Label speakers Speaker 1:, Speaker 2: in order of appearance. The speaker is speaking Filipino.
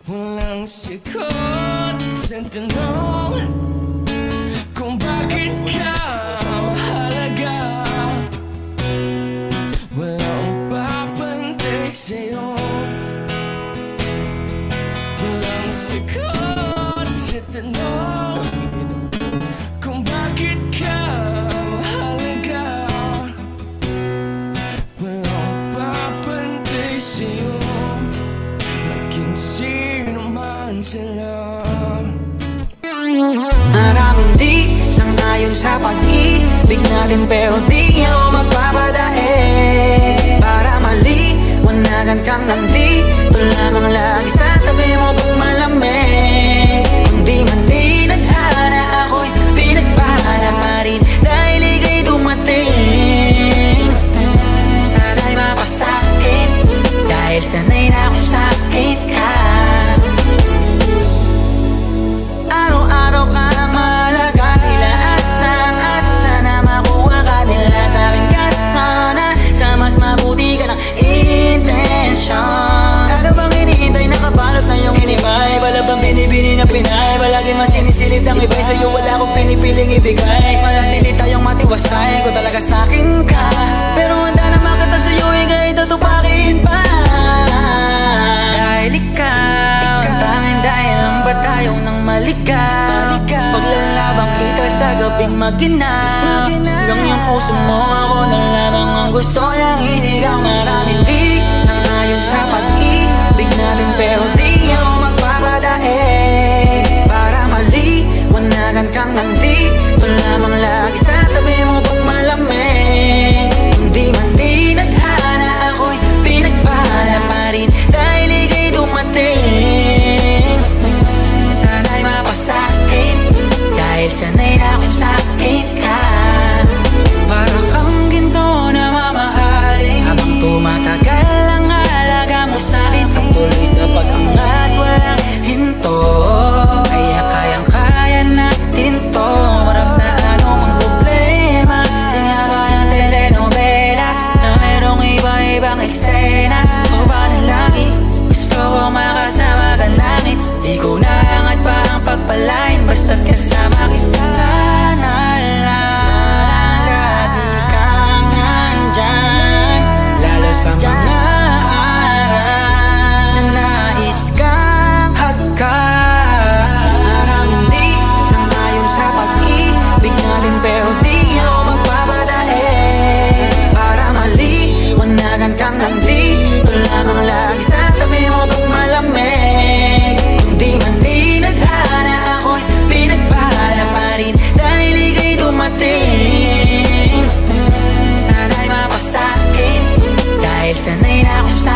Speaker 1: Walang sagot sa tanong kung bakit ka mahalaga. Walang papantay sa'yo. Walang sagot sa tanong kung bakit ka mahalaga. Walang papantay sa'yo, maging sino man sila.
Speaker 2: Maraming di sangayon sa pag-ibig natin, pero di ako magpapadaig. Para maliwanagan kang nandito lamang lagi sa tabi mo pag malamig. Hindi man tinadhana, ako'y pinagpala pa rin dahil ika'y dumating. Sana'y mapasakin dahil sanay na ako sa'kin ka. Araw-araw ka na mahalaga, sila asang-asa na makuha ka nila sa'kin ka sana. Sa mas mabuti ka ng intensyon. Ano bang hinihintay, nakabalot na yung hinimay? Wala bang binibini na pinay? Palagi mas sinisilid ang iba'y sa'yo, wala akong pinipiling ibigay. Manatili tayong matiwasay, kung talaga sa'kin ka. Pero handa naman kita sa'yo, ika'y tutupakin pa. Dahil ikaw ang tanging dahilan ba tayo nang maligaw? Paglalabang kita sa gabing maginaw, hanggang yung puso mo ako na lamang ang gusto niyang isigaw. Maraming di sangayon sa pag-ibig natin, pero di ako magpapadaig. Para maliwanagan kang nandito lamang lagi sa tabi mo pag malamig. Hindi man tinadhana, ako'y pinagpala pa rin dahil ika'y dumating. Sana'y mapasakin dahil sanay na ako sa'kin ka. Para kang ginto na mamahalin, habang tumatagal ang halaga mo sa'kin. Patuloy sa pag-angat, walang hinto, kaya kayang-kaya natin to. Marap sa anumang problema, sinaga ng telenovela na merong iba-ibang eksena. O ba na lagi gusto ko makasama ka langit? Di ko naangat pa ang pagpalain, basta't kasama kita. Sana lang lagi kang nandyan, lalo sa mga araw na nais kang hagkan. Maraming di sangayon sa pag-ibig natin, pero di ako magpapadaig. Para maliwanagan kang nandito lamang lagi sa tabi mo pag malamig. Hindi man tinadhana, ako'y pinagpala pa rin dahil ika'y dumating. Sana'y mapasakin dahil sanay na ako sa